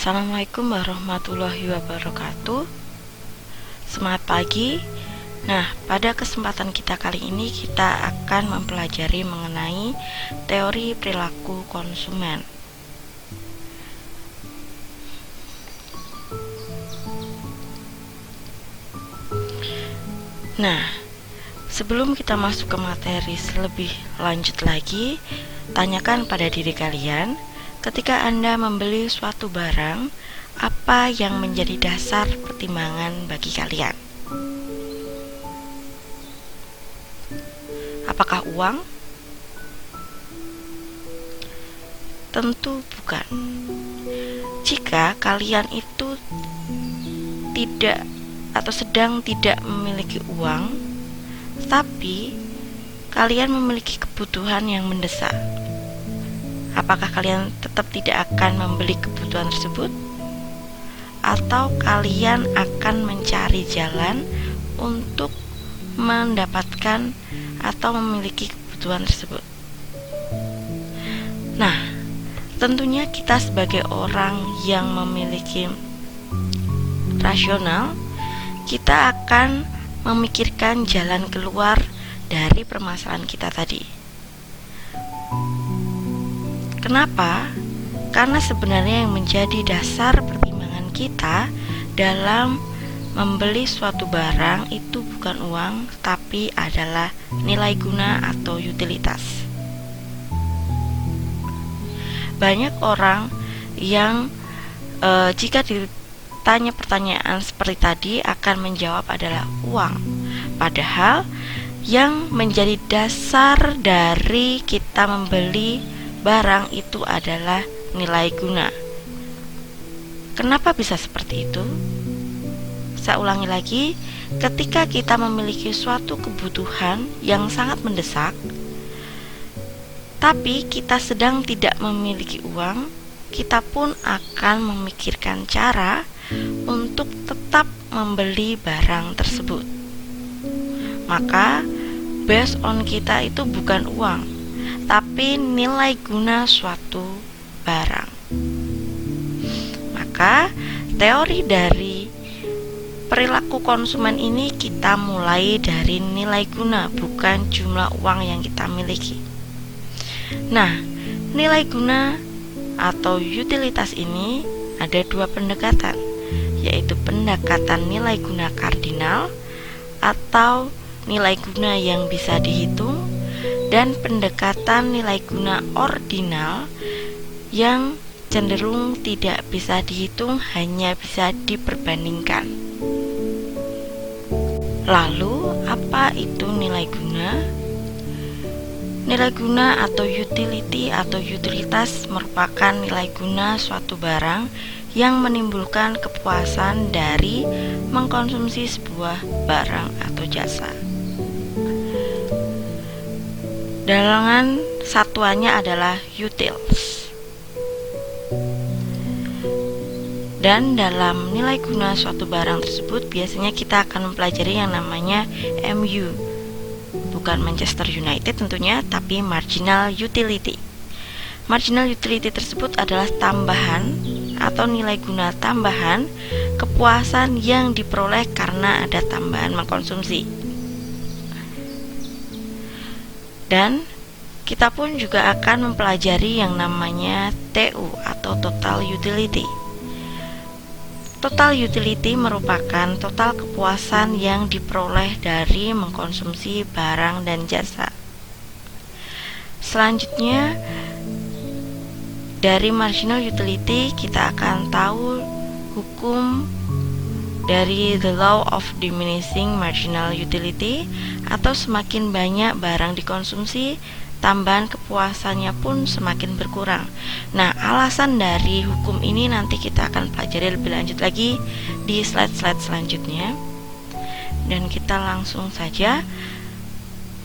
Assalamualaikum warahmatullahi wabarakatuh. Semangat pagi. Nah, pada kesempatan kita kali ini kita akan mempelajari mengenai teori perilaku konsumen. Nah, sebelum kita masuk ke materi lebih lanjut lagi, tanyakan pada diri kalian, ketika Anda membeli suatu barang, apa yang menjadi dasar pertimbangan bagi kalian? Apakah uang? Tentu bukan. Jika kalian itu tidak atau sedang tidak memiliki uang, tapi kalian memiliki kebutuhan yang mendesak, apakah kalian tetap tidak akan membeli kebutuhan tersebut? Atau kalian akan mencari jalan untuk mendapatkan atau memiliki kebutuhan tersebut? Nah, tentunya kita sebagai orang yang memiliki rasional, kita akan memikirkan jalan keluar dari permasalahan kita tadi. Kenapa? Karena sebenarnya yang menjadi dasar pertimbangan kita dalam membeli suatu barang itu bukan uang, tapi adalah nilai guna atau utilitas. Banyak orang yang jika ditanya pertanyaan seperti tadi akan menjawab adalah uang, padahal yang menjadi dasar dari kita membeli barang itu adalah nilai guna. Kenapa bisa seperti itu? Saya ulangi lagi, ketika kita memiliki suatu kebutuhan yang sangat mendesak, tapi kita sedang tidak memiliki uang, kita pun akan memikirkan cara untuk tetap membeli barang tersebut. Maka based on kita itu bukan uang, tapi nilai guna suatu barang. Maka teori dari perilaku konsumen ini kita mulai dari nilai guna, bukan jumlah uang yang kita miliki. Nah, nilai guna atau utilitas ini ada dua pendekatan, yaitu pendekatan nilai guna kardinal atau nilai guna yang bisa dihitung, dan pendekatan nilai guna ordinal yang cenderung tidak bisa dihitung, hanya bisa diperbandingkan. Lalu, apa itu nilai guna? Nilai guna atau utility atau utilitas merupakan nilai guna suatu barang yang menimbulkan kepuasan dari mengkonsumsi sebuah barang atau jasa. Dalangan satuannya adalah utils. Dan dalam nilai guna suatu barang tersebut biasanya kita akan mempelajari yang namanya MU, bukan Manchester United tentunya, tapi marginal utility. Marginal utility tersebut adalah tambahan atau nilai guna tambahan kepuasan yang diperoleh karena ada tambahan mengkonsumsi. Dan kita pun juga akan mempelajari yang namanya TU atau total utility. Total utility merupakan total kepuasan yang diperoleh dari mengkonsumsi barang dan jasa. Selanjutnya, dari marginal utility kita akan tahu hukum dari the law of diminishing marginal utility, atau semakin banyak barang dikonsumsi, tambahan kepuasannya pun semakin berkurang. Nah, alasan dari hukum ini nanti kita akan pelajari lebih lanjut lagi di slide-slide selanjutnya. Dan kita langsung saja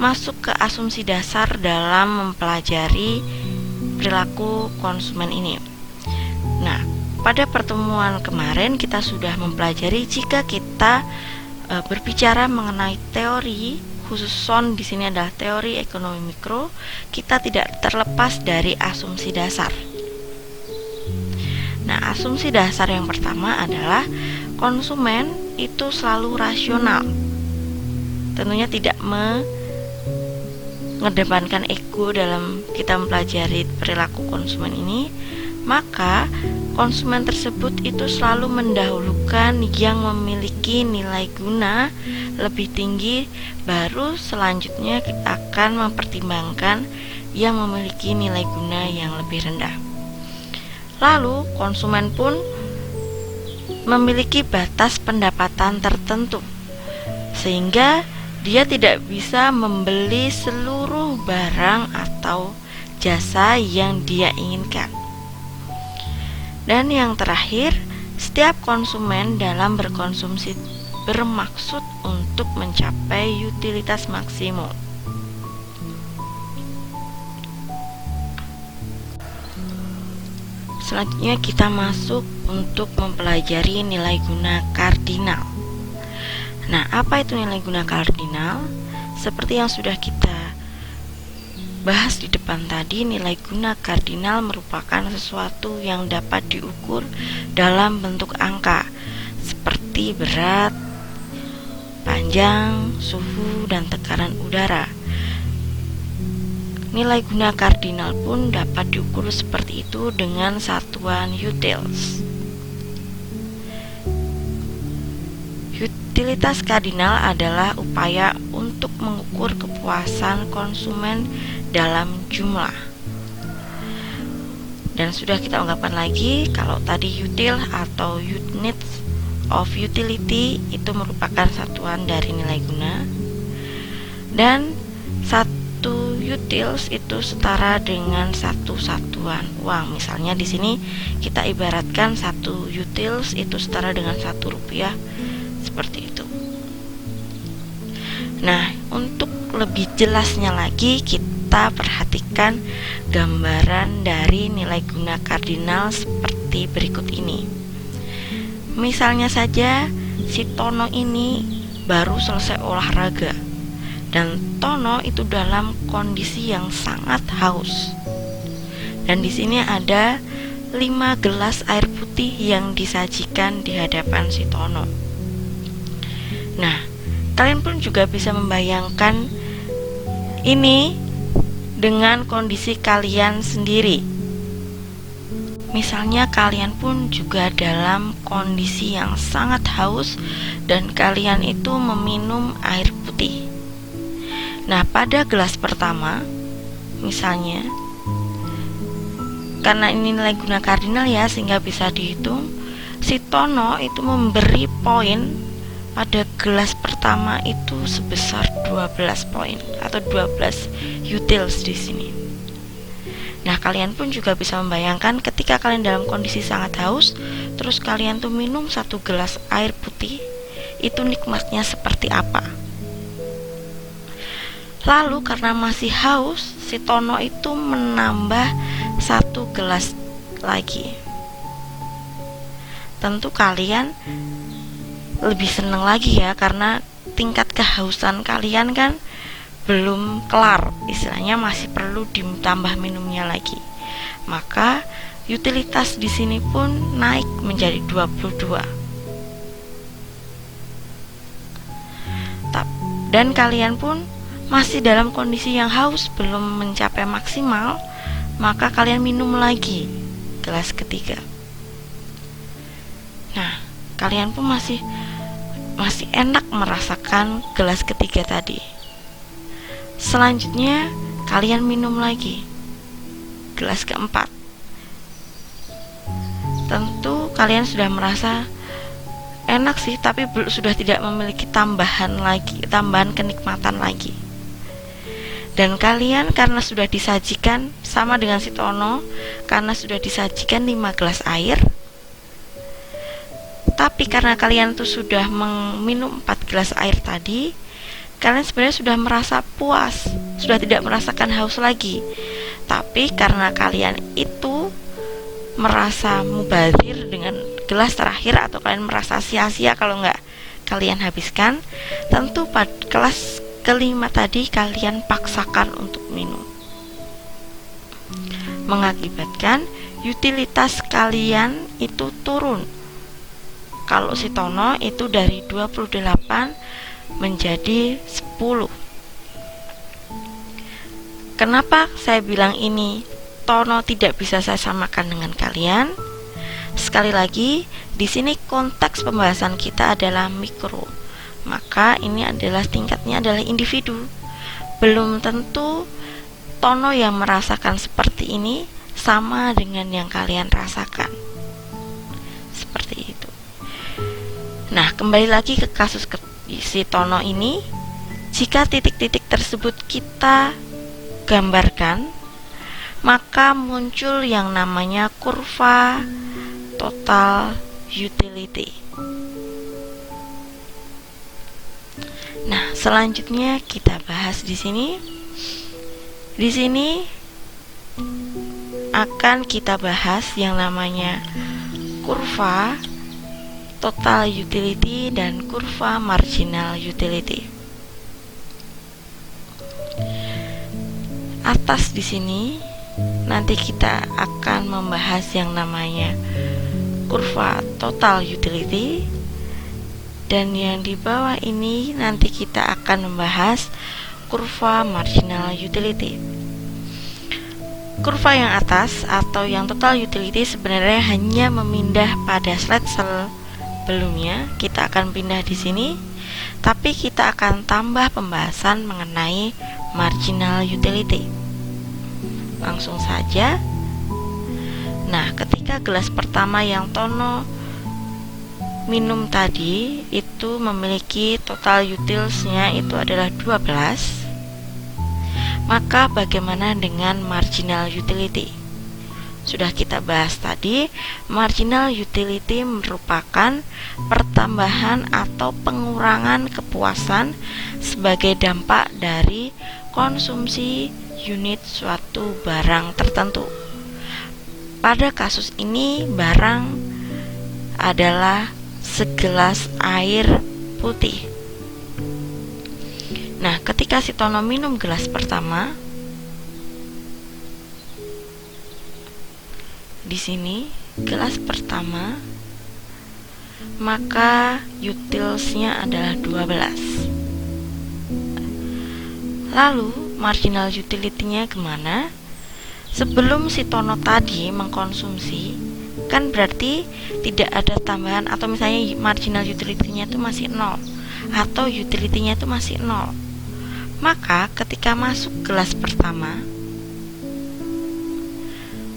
masuk ke asumsi dasar dalam mempelajari perilaku konsumen ini. Nah, pada pertemuan kemarin kita sudah mempelajari jika kita berbicara mengenai teori, khusus SON di sini adalah teori ekonomi mikro, kita tidak terlepas dari asumsi dasar. Nah, asumsi dasar yang pertama adalah konsumen itu selalu rasional. Tentunya tidak mengedepankan ego dalam kita mempelajari perilaku konsumen ini. Maka konsumen tersebut itu selalu mendahulukan yang memiliki nilai guna lebih tinggi, baru selanjutnya kita akan mempertimbangkan yang memiliki nilai guna yang lebih rendah. Lalu konsumen pun memiliki batas pendapatan tertentu, sehingga dia tidak bisa membeli seluruh barang atau jasa yang dia inginkan. Dan yang terakhir, setiap konsumen dalam berkonsumsi bermaksud untuk mencapai utilitas maksimum. Selanjutnya kita masuk untuk mempelajari nilai guna kardinal. Nah, apa itu nilai guna kardinal? Seperti yang sudah kita bahas di depan tadi, nilai guna kardinal merupakan sesuatu yang dapat diukur dalam bentuk angka, seperti berat, panjang, suhu, dan tekanan udara. Nilai guna kardinal pun dapat diukur seperti itu dengan satuan utils. Utilitas kardinal adalah upaya untuk mengukur kepuasan konsumen dalam jumlah. Dan sudah kita ungkapkan lagi, kalau tadi util atau units of utility itu merupakan satuan dari nilai guna, dan satu utils itu setara dengan satu satuan uang. Misalnya di sini kita ibaratkan satu utils itu setara dengan 1 rupiah, seperti itu. Nah, untuk lebih jelasnya lagi kita perhatikan gambaran dari nilai guna kardinal seperti berikut ini. Misalnya saja si Tono ini baru selesai olahraga, dan Tono itu dalam kondisi yang sangat haus. Dan di sini ada 5 gelas air putih yang disajikan di hadapan si Tono. Nah, kalian pun juga bisa membayangkan ini dengan kondisi kalian sendiri. Misalnya kalian pun juga dalam kondisi yang sangat haus dan kalian itu meminum air putih. Nah, pada gelas pertama, misalnya, karena ini nilai guna kardinal ya, sehingga bisa dihitung, si Tono itu memberi poin pada gelas pertama itu sebesar 12 poin atau 12 utils di sini. Nah, kalian pun juga bisa membayangkan ketika kalian dalam kondisi sangat haus, terus kalian tuh minum 1 gelas air putih, itu nikmatnya seperti apa? Lalu karena masih haus, si Tono itu menambah 1 gelas lagi. Tentu kalian lebih senang lagi ya, karena tingkat kehausan kalian kan belum kelar, istilahnya masih perlu ditambah minumnya lagi. Maka utilitas di sini pun naik menjadi 22. Dan kalian pun masih dalam kondisi yang haus, belum mencapai maksimal, maka kalian minum lagi gelas ketiga. Nah, kalian pun masih enak merasakan gelas ketiga tadi. Selanjutnya kalian minum lagi gelas keempat. Tentu kalian sudah merasa enak sih, tapi sudah tidak memiliki tambahan kenikmatan lagi. Dan kalian karena sudah disajikan, sama dengan si Tono, karena sudah disajikan 5 gelas air, tapi karena kalian tuh sudah meminum 4 gelas air tadi, kalian sebenarnya sudah merasa puas, sudah tidak merasakan haus lagi. Tapi karena kalian itu merasa mubazir dengan gelas terakhir, atau kalian merasa sia-sia kalau nggak kalian habiskan, tentu pada kelas kelima tadi kalian paksakan untuk minum, mengakibatkan utilitas kalian itu turun. Kalau si tono itu dari 28 menjadi 10. Kenapa saya bilang ini tono tidak bisa saya samakan dengan kalian? Sekali lagi, di sini konteks pembahasan kita adalah mikro. Maka ini adalah tingkatnya adalah individu. Belum tentu tono yang merasakan seperti ini sama dengan yang kalian rasakan. Seperti itu. Nah, kembali lagi ke kasus si tono ini. Jika titik-titik tersebut kita gambarkan, maka muncul yang namanya kurva total utility. Nah, selanjutnya kita bahas di sini. Di sini akan kita bahas yang namanya kurva total utility dan kurva marginal utility. Atas di sini nanti kita akan membahas yang namanya kurva total utility, dan yang di bawah ini nanti kita akan membahas kurva marginal utility. Kurva yang atas atau yang total utility sebenarnya hanya memindah pada slide sebelumnya. Kita akan pindah di sini, tapi kita akan tambah pembahasan mengenai marginal utility. Langsung saja. Nah, ketika gelas pertama yang tono minum tadi itu memiliki total utilsnya itu adalah 12, maka bagaimana dengan marginal utility? Sudah kita bahas tadi, marginal utility merupakan pertambahan atau pengurangan kepuasan sebagai dampak dari konsumsi unit suatu barang tertentu. Pada kasus ini, barang adalah segelas air putih. Nah, ketika si tono minum gelas pertama, di sini gelas pertama, maka utilsnya adalah 12. Lalu marginal utility-nya kemana? Sebelum si tono tadi mengkonsumsi, kan berarti tidak ada tambahan, atau misalnya marginal utility-nya itu masih 0 atau utility-nya itu masih 0. Maka ketika masuk gelas pertama,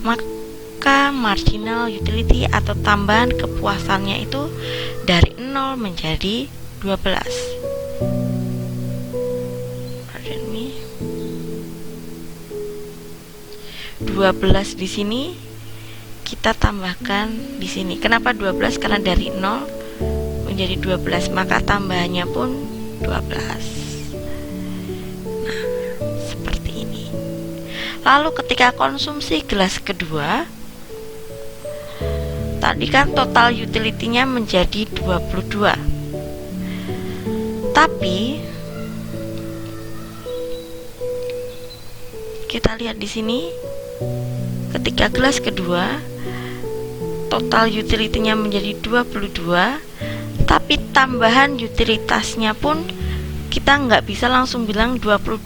maka marginal utility atau tambahan kepuasannya itu dari 0 menjadi 12. Pardon me. 12 di sini kita tambahkan di sini. Kenapa 12? Karena dari 0 menjadi 12, maka tambahannya pun 12. Nah, seperti ini. Lalu ketika konsumsi gelas kedua, tadi kan total utility-nya menjadi 22. Tapi kita lihat di sini, ketika gelas kedua total utility-nya menjadi 22, tapi tambahan utilitasnya pun kita nggak bisa langsung bilang 22,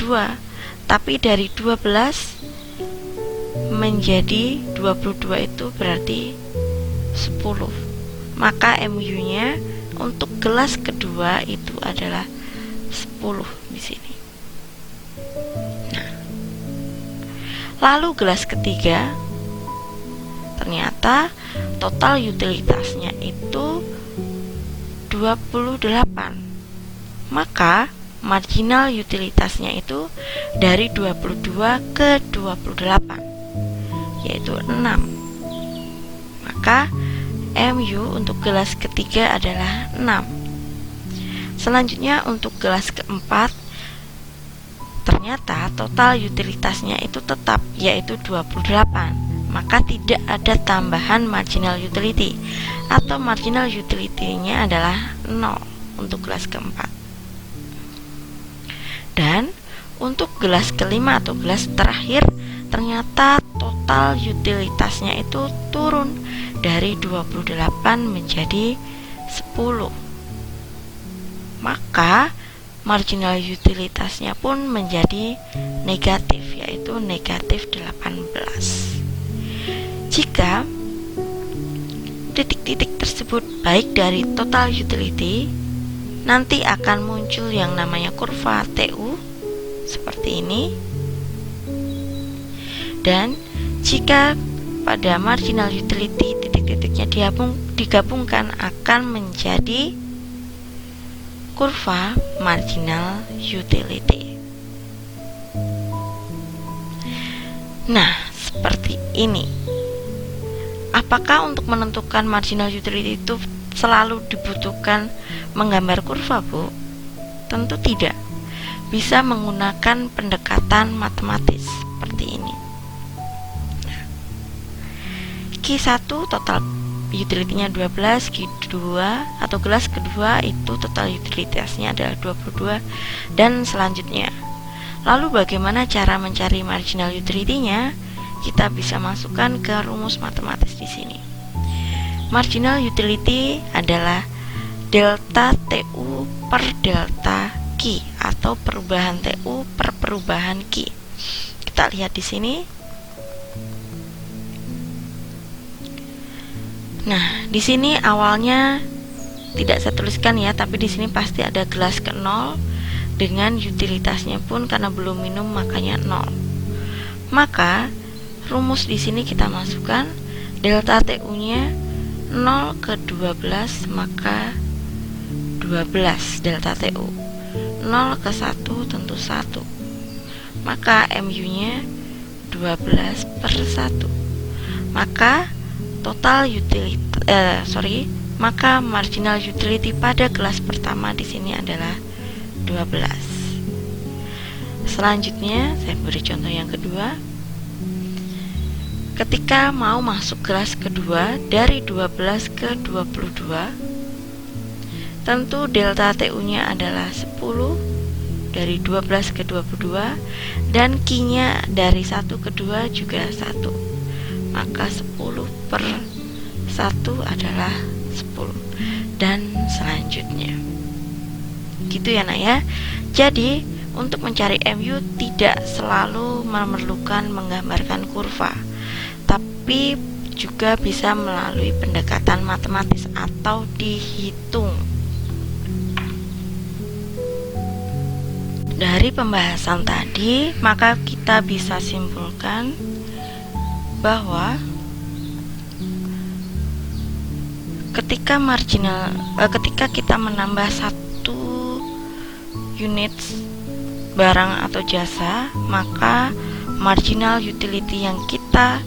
tapi dari 12 menjadi 22 itu berarti 10. Maka MU-nya untuk gelas kedua itu adalah 10 di sini. Nah, lalu gelas ketiga ternyata total utilitasnya itu 28. Maka marginal utilitasnya itu dari 22 ke 28, yaitu 6. Maka MU untuk gelas ketiga adalah 6. Selanjutnya untuk gelas keempat, ternyata total utilitasnya itu tetap, yaitu 28. Maka tidak ada tambahan marginal utility, atau marginal utility-nya adalah 0 untuk gelas keempat. Dan untuk gelas kelima atau gelas terakhir, ternyata total utilitasnya itu turun dari 28 menjadi 10. Maka marginal utilitasnya pun menjadi negatif, yaitu negatif 18. Jika titik-titik tersebut baik dari total utility, nanti akan muncul yang namanya kurva TU seperti ini. Dan jika pada marginal utility titik-titiknya digabungkan akan menjadi kurva marginal utility. Nah, seperti ini. Apakah untuk menentukan marginal utility itu selalu dibutuhkan menggambar kurva, Bu? Tentu tidak. Bisa menggunakan pendekatan matematis seperti ini. Q1 total utility-nya 12, Q2 atau gelas kedua itu total utilitasnya adalah 22 dan selanjutnya. Lalu bagaimana cara mencari marginal utility-nya? Kita bisa masukkan ke rumus matematis di sini. Marginal utility adalah delta TU per delta Q atau perubahan TU per perubahan Q. Kita lihat di sini. Nah, di sini awalnya tidak saya tuliskan ya, tapi di sini pasti ada gelas ke 0 dengan utilitasnya pun karena belum minum makanya 0. Maka rumus di sini kita masukkan delta TU-nya 0 ke 12 maka 12 delta TU. 0 ke 1 tentu 1. Maka MU-nya 12 per 1. Maka total utility maka marginal utility pada gelas pertama di sini adalah 12. Selanjutnya saya beri contoh yang kedua. Ketika mau masuk gelas kedua dari 12 ke 22, tentu delta TU-nya adalah 10 dari 12 ke 22 dan Q-nya dari 1 ke 2 juga 1. Maka 10 per 1 adalah 10 dan selanjutnya. Gitu ya nak ya. Jadi untuk mencari MU tidak selalu memerlukan menggambarkan kurva, tapi juga bisa melalui pendekatan matematis atau dihitung. Dari pembahasan tadi, maka kita bisa simpulkan bahwa ketika kita menambah 1 unit barang atau jasa, maka marginal utility yang kita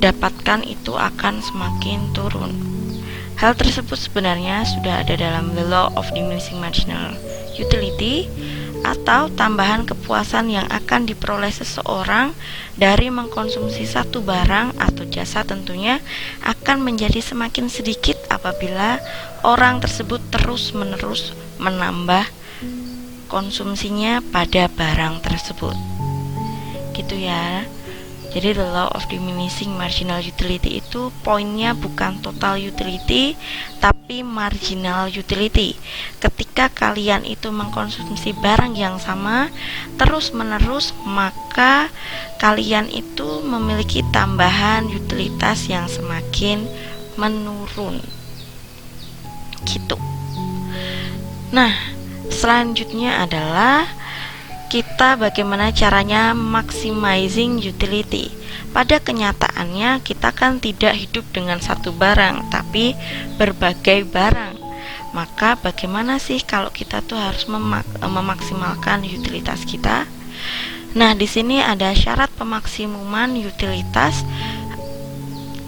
dapatkan itu akan semakin turun. Hal tersebut sebenarnya sudah ada dalam the law of diminishing marginal utility, atau tambahan kepuasan yang akan diperoleh seseorang dari mengkonsumsi satu barang atau jasa tentunya akan menjadi semakin sedikit apabila orang tersebut terus-menerus menambah konsumsinya pada barang tersebut. Gitu ya. Jadi the law of diminishing marginal utility itu poinnya bukan total utility tapi marginal utility. Ketika kalian itu mengkonsumsi barang yang sama terus menerus, maka kalian itu memiliki tambahan utilitas yang semakin menurun. Gitu. Nah, selanjutnya adalah kita bagaimana caranya maximizing utility. Pada kenyataannya kita kan tidak hidup dengan satu barang, tapi berbagai barang. Maka bagaimana sih kalau kita tuh harus memaksimalkan utilitas kita? Nah, di sini ada syarat pemaksimuman utilitas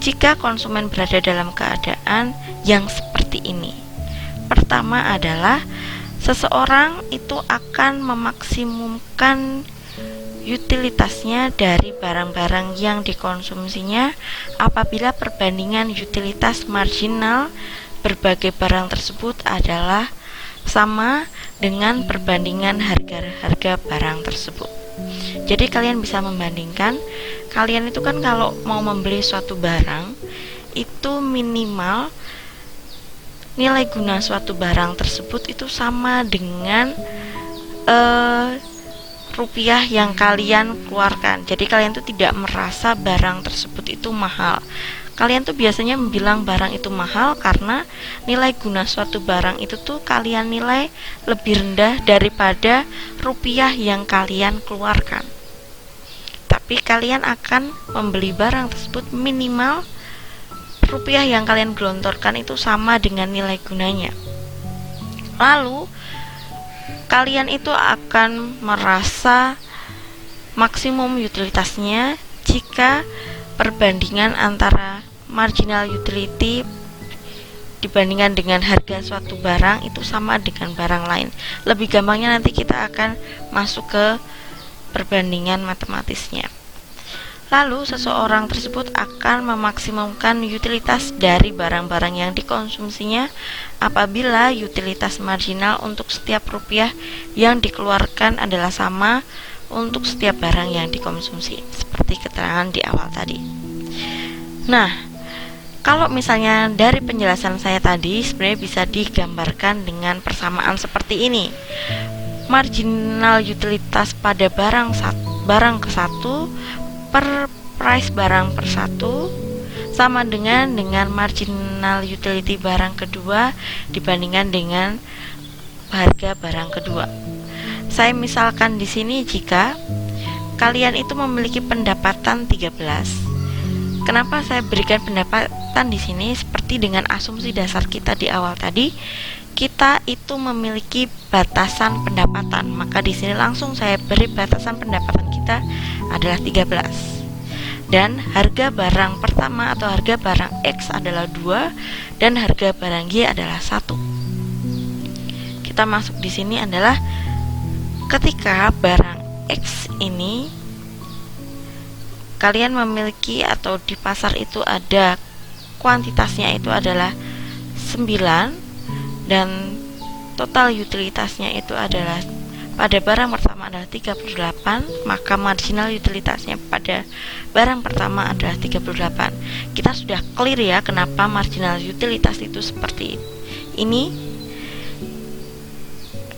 jika konsumen berada dalam keadaan yang seperti ini. Pertama adalah seseorang itu akan memaksimumkan utilitasnya dari barang-barang yang dikonsumsinya apabila perbandingan utilitas marginal berbagai barang tersebut adalah sama dengan perbandingan harga-harga barang tersebut. Jadi kalian bisa membandingkan, kalian itu kan kalau mau membeli suatu barang itu minimal nilai guna suatu barang tersebut itu sama dengan rupiah yang kalian keluarkan. Jadi kalian tuh tidak merasa barang tersebut itu mahal. Kalian tuh biasanya bilang barang itu mahal karena nilai guna suatu barang itu tuh kalian nilai lebih rendah daripada rupiah yang kalian keluarkan. Tapi kalian akan membeli barang tersebut minimal rupiah yang kalian gelontorkan itu sama dengan nilai gunanya. Lalu kalian itu akan merasa maksimum utilitasnya jika perbandingan antara marginal utility dibandingkan dengan harga suatu barang itu sama dengan barang lain. Lebih gampangnya nanti kita akan masuk ke perbandingan matematisnya. Lalu seseorang tersebut akan memaksimumkan utilitas dari barang-barang yang dikonsumsinya apabila utilitas marginal untuk setiap rupiah yang dikeluarkan adalah sama untuk setiap barang yang dikonsumsi, seperti keterangan di awal tadi. Nah, kalau misalnya dari penjelasan saya tadi sebenarnya bisa digambarkan dengan persamaan seperti ini. Marginal utilitas pada barang ke satu per price barang per satu sama dengan marginal utility barang kedua dibandingkan dengan harga barang kedua. Saya misalkan di sini jika kalian itu memiliki pendapatan 13. Kenapa saya berikan pendapatan di sini? Seperti dengan asumsi dasar kita di awal tadi, kita itu memiliki batasan pendapatan. Maka di sini langsung saya beri batasan pendapatan kita adalah 13. Dan harga barang pertama atau harga barang X adalah 2 dan harga barang Y adalah 1. Kita masuk di sini adalah ketika barang X ini kalian memiliki atau di pasar itu ada kuantitasnya itu adalah 9 dan total utilitasnya itu adalah pada barang pertama adalah 38, maka marginal utilitasnya pada barang pertama adalah 38. Kita sudah clear ya kenapa marginal utilitas itu seperti ini,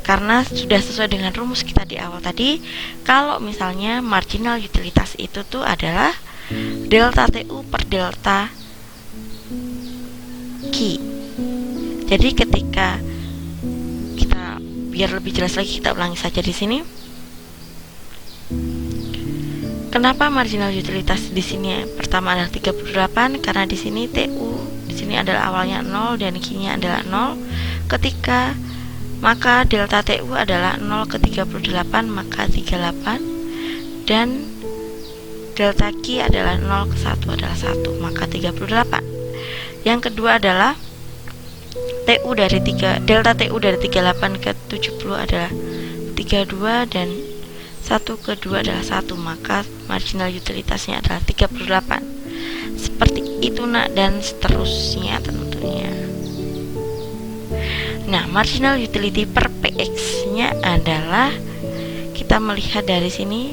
karena sudah sesuai dengan rumus kita di awal tadi. Kalau misalnya marginal utilitas itu tuh adalah delta TU per delta Q. Jadi ketika kita, biar lebih jelas lagi kita ulangi saja di sini. Kenapa marginal utilitas di sini pertama adalah 38? Karena di sini TU di sini adalah awalnya 0 dan Q-nya adalah 0. Ketika maka delta TU adalah 0 ke 38 maka 38 dan delta Q adalah 0 ke 1 adalah 1 maka 38. Yang kedua adalah delta TU dari 38 ke 70 adalah 32 dan 1 ke 2 adalah 1 maka marginal utilitasnya adalah 38. Seperti itu nak, dan seterusnya tentunya. Nah, marginal utility per PX-nya adalah kita melihat dari sini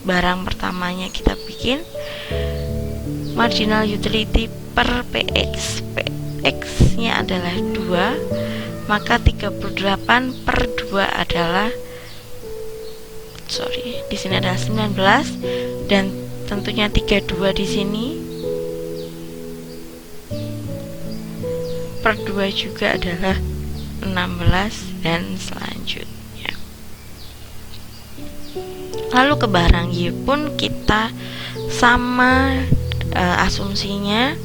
barang pertamanya kita bikin marginal utility per PX. PX-nya adalah 2, maka 38 per 2 adalah di sini adalah 19 dan tentunya 32 di sini per 2 juga adalah 16 dan selanjutnya. Lalu ke barang Y pun kita sama asumsinya,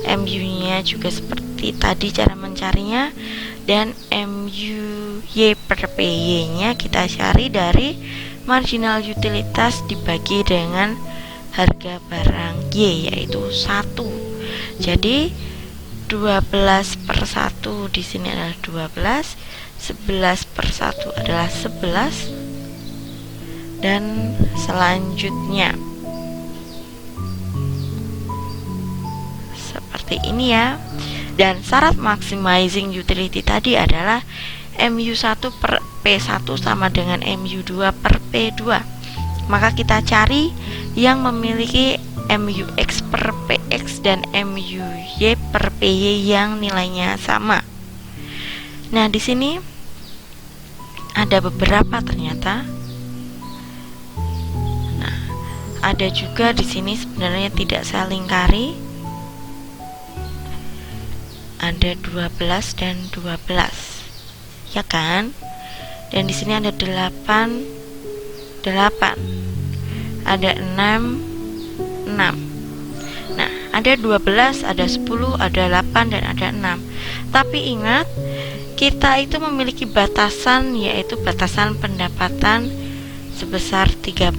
MU-nya juga seperti tadi cara mencarinya, dan MUY per PY-nya kita cari dari marginal utilitas dibagi dengan harga barang Y yaitu 1. Jadi 12 per 1 di sini adalah 12, 11 per 1 adalah 11 dan selanjutnya seperti ini ya. Dan syarat maximizing utility tadi adalah MU1 per P1 sama dengan MU2 per P2. maka kita cari yang memiliki MUX per PX dan MUY per PY yang nilainya sama. Nah, di sini ada beberapa ternyata. Nah, ada juga di sini sebenarnya tidak saya lingkari. Ada 12 dan 12. Ya kan? Dan di sini ada 8. Ada 6. Nah, ada 12, ada 10, ada 8 dan ada 6. Tapi ingat, kita itu memiliki batasan, yaitu batasan pendapatan sebesar 13.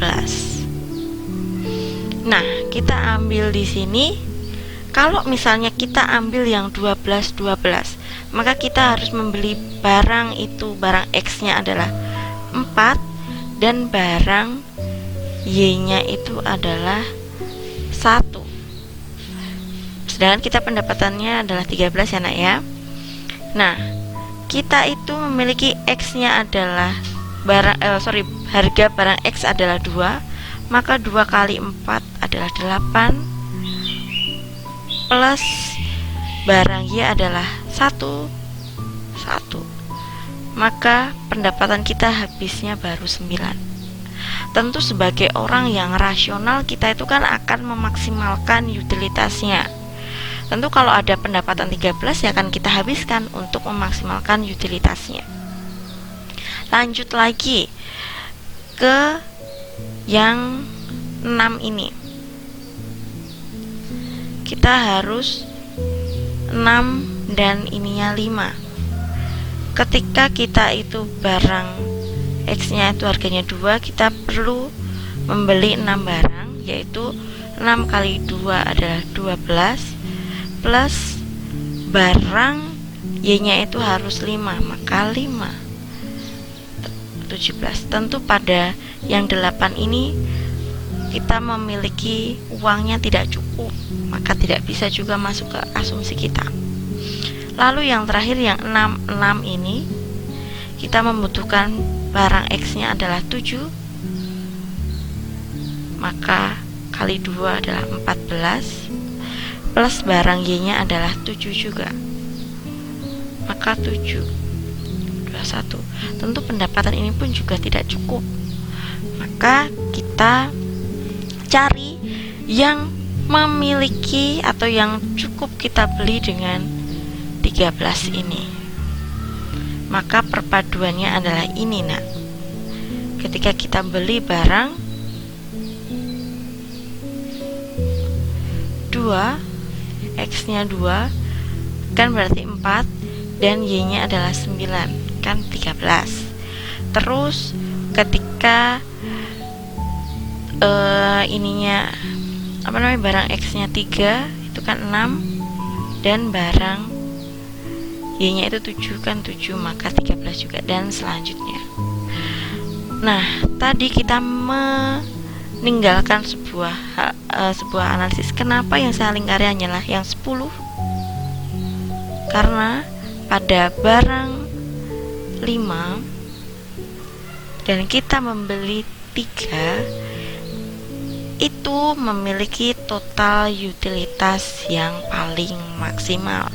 Nah, kita ambil di sini. Kalau misalnya kita ambil yang 12, maka kita harus membeli barang itu, barang X-nya adalah 4 dan barang Y-nya itu adalah 1. Sedangkan kita pendapatannya adalah 13 ya nak ya. Nah, kita itu memiliki X-nya adalah harga barang X adalah 2, maka 2 kali 4 adalah 8 plus barang Y adalah 1. Maka pendapatan kita habisnya baru 9. Tentu sebagai orang yang rasional, kita itu kan akan memaksimalkan utilitasnya. Tentu kalau ada pendapatan 13 ya akan kita habiskan untuk memaksimalkan utilitasnya. Lanjut lagi ke yang 6 ini. Kita harus 6 dan ininya 5. Ketika kita itu barang X-nya itu harganya 2, kita perlu membeli 6 barang, yaitu 6 kali 2 adalah 12 plus barang Y-nya itu harus 5, maka 5 17. Tentu pada yang 8 ini kita memiliki uangnya tidak cukup, maka tidak bisa juga masuk ke asumsi kita. Lalu yang terakhir yang 6 ini, kita membutuhkan barang X-nya adalah 7, maka kali 2 adalah 14 plus barang Y-nya adalah 7 juga, maka 7 21. Tentu pendapatan ini pun juga tidak cukup, maka kita cari yang memiliki atau yang cukup kita beli dengan 13 ini. Maka perpaduannya adalah ini nak. Ketika kita beli barang 2, X-nya 2 kan berarti 4 dan Y-nya adalah 9 kan 13. Terus ketika barang X-nya 3 itu kan 6 dan barang Y-nya itu 7 kan 7, maka 13 juga dan selanjutnya. Nah, tadi kita meninggalkan sebuah analisis. Kenapa yang saya lingkari hanyalah yang 10? Karena pada barang 5 dan kita membeli 3 itu memiliki total utilitas yang paling maksimal.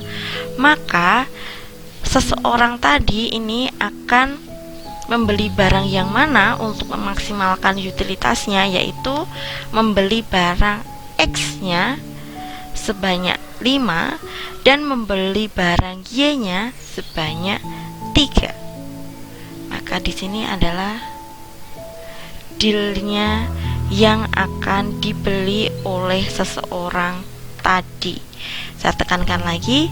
Maka seseorang tadi ini akan membeli barang yang mana untuk memaksimalkan utilitasnya, yaitu membeli barang X-nya sebanyak 5 dan membeli barang Y-nya sebanyak 3. Maka di sini adalah dealnya yang akan dibeli oleh seseorang tadi. Saya tekankan lagi,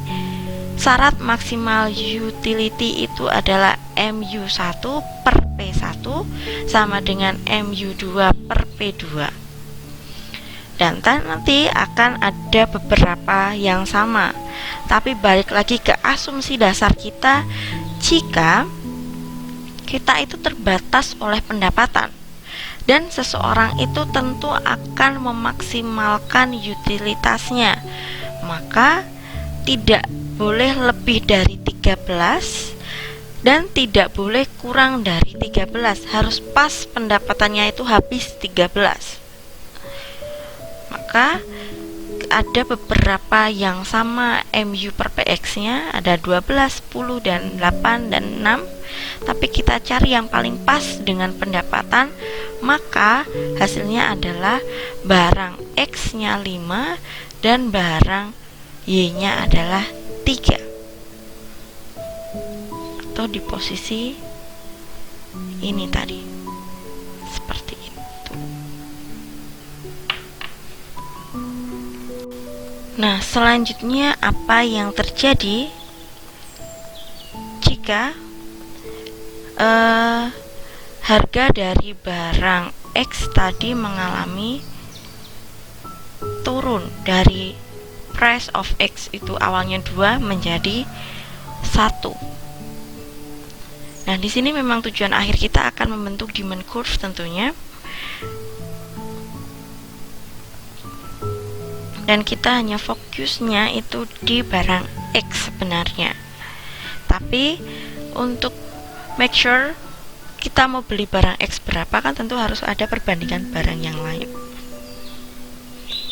syarat maksimal utility itu adalah MU1 per P1 sama dengan MU2 per P2. Dan nanti akan ada beberapa yang sama. Tapi balik lagi ke asumsi dasar kita, jika kita itu terbatas oleh pendapatan dan seseorang itu tentu akan memaksimalkan utilitasnya, maka tidak boleh lebih dari 13 dan tidak boleh kurang dari 13, harus pas pendapatannya itu habis 13. Maka ada beberapa yang sama MU per PX nya, ada 12, 10, dan 8, dan 6, tapi kita cari yang paling pas dengan pendapatan, maka hasilnya adalah barang X nya 5 dan barang Y nya adalah 3, atau di posisi ini tadi, seperti itu. Nah, selanjutnya apa yang terjadi jika harga dari barang X tadi mengalami turun dari price of X itu awalnya 2 menjadi 1. Nah, di sini memang tujuan akhir kita akan membentuk demand curve tentunya. Dan kita hanya fokusnya itu di barang X sebenarnya. Tapi untuk make sure kita mau beli barang X berapa, kan tentu harus ada perbandingan barang yang lain.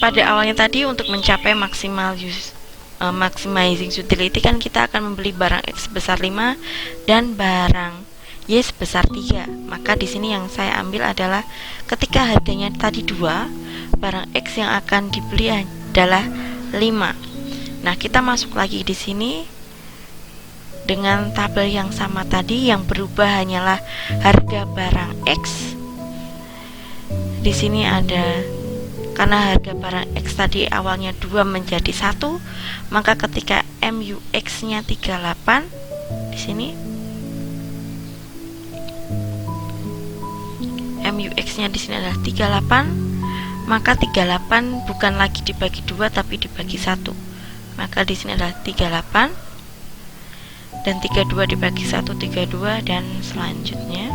Pada awalnya tadi untuk mencapai maximizing utility kan kita akan membeli barang X sebesar 5 dan barang Y sebesar 3. Maka di sini yang saya ambil adalah ketika harganya tadi 2, barang X yang akan dibeli adalah 5. Nah, kita masuk lagi di sini dengan tabel yang sama tadi, yang berubah hanyalah harga barang X. Di sini ada, karena harga barang X tadi awalnya 2 menjadi 1, maka ketika MUX-nya 38 di sini, MUX-nya di sini adalah 38, maka 38 bukan lagi dibagi 2 tapi dibagi 1. Maka di sini adalah 38 dan 32 dibagi 1 32 dan selanjutnya.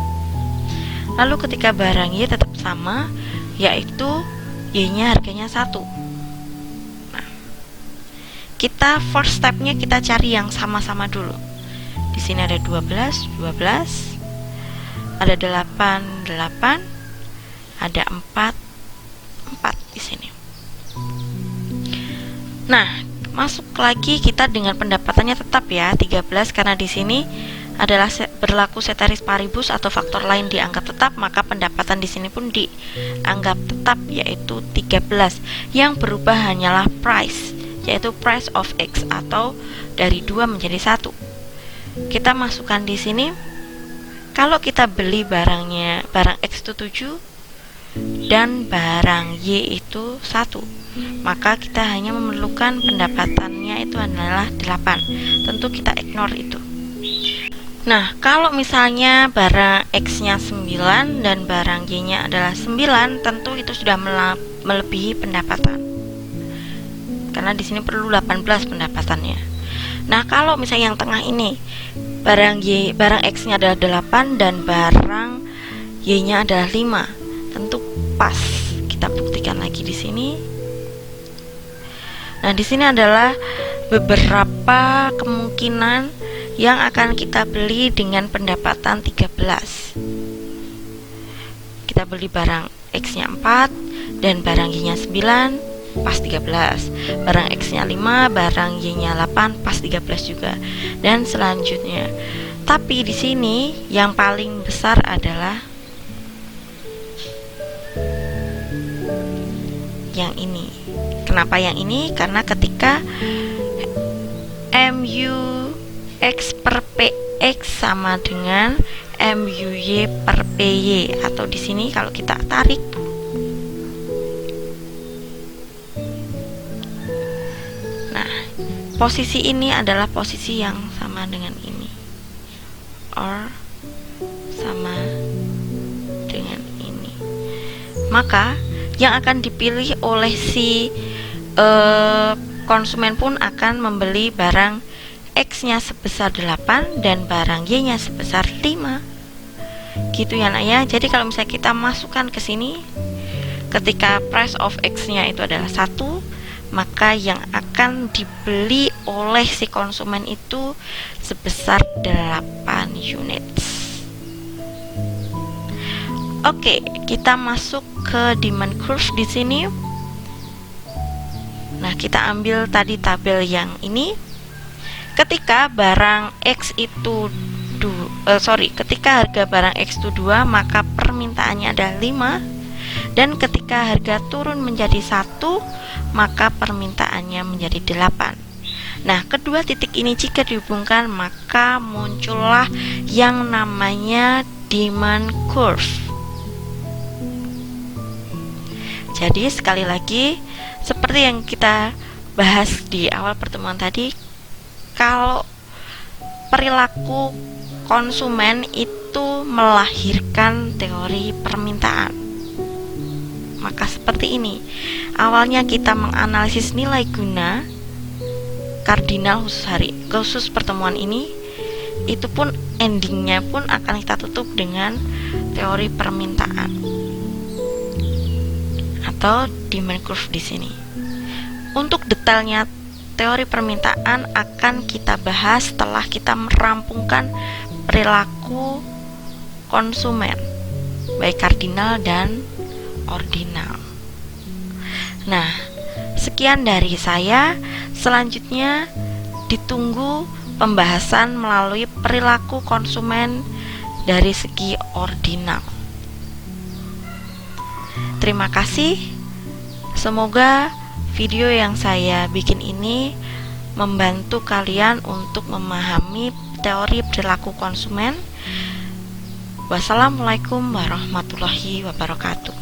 Lalu ketika barang Y tetap sama, yaitu Y-nya harganya 1. Nah, kita first step-nya kita cari yang sama-sama dulu. Di sini ada 12, 12. Ada 8, 8. Ada 4 di sini. Nah, masuk lagi kita dengan pendapatannya tetap ya 13, karena di sini adalah berlaku ceteris paribus atau faktor lain dianggap tetap, maka pendapatan di sini pun dianggap tetap, yaitu 13. Yang berubah hanyalah price, yaitu price of X, atau dari 2 menjadi 1. Kita masukkan di sini. Kalau kita beli barang X itu 7 dan barang Y itu 1, maka kita hanya memerlukan pendapatannya itu adalah 8. Tentu kita ignore itu. Nah, kalau misalnya barang X-nya 9 dan barang Y-nya adalah 9, tentu itu sudah melebihi pendapatan. Karena di sini perlu 18 pendapatannya. Nah, kalau misalnya yang tengah ini barang X-nya adalah 8 dan barang Y-nya adalah 5, tentu pas. Kita buktikan lagi di sini. Nah, di sini adalah beberapa kemungkinan yang akan kita beli dengan pendapatan 13. Kita beli barang X-nya 4 dan barang Y-nya 9, pas 13. Barang X-nya 5, barang Y-nya 8, pas 13 juga. Dan selanjutnya. Tapi di sini yang paling besar adalah yang ini. Kenapa yang ini? Karena ketika MUX per PX sama dengan MUY per PY, atau di sini kalau kita tarik, nah, posisi ini adalah posisi yang sama dengan ini, or sama dengan ini. Maka yang akan dipilih oleh si konsumen pun akan membeli barang X-nya sebesar 8 dan barang Y-nya sebesar 5. Gitu ya nak ya. Jadi kalau misalnya kita masukkan ke sini, ketika price of X-nya itu adalah 1, maka yang akan dibeli oleh si konsumen itu sebesar 8 unit. Oke, kita masuk ke demand curve di sini. Nah, kita ambil tadi tabel yang ini. Ketika barang X itu ketika harga barang X itu 2, maka permintaannya adalah 5. Dan ketika harga turun menjadi 1, maka permintaannya menjadi 8. Nah, kedua titik ini jika dihubungkan, maka muncullah yang namanya demand curve. Jadi sekali lagi, seperti yang kita bahas di awal pertemuan tadi, kalau perilaku konsumen itu melahirkan teori permintaan, maka seperti ini. Awalnya kita menganalisis nilai guna kardinal khusus pertemuan ini, itu pun endingnya pun akan kita tutup dengan teori permintaan atau demand curve di sini. Untuk detailnya teori permintaan akan kita bahas setelah kita merampungkan perilaku konsumen, baik kardinal dan ordinal. Nah, sekian dari saya. Selanjutnya ditunggu pembahasan melalui perilaku konsumen dari segi ordinal. Terima kasih. Semoga video yang saya bikin ini membantu kalian untuk memahami teori perilaku konsumen. Wassalamualaikum warahmatullahi wabarakatuh.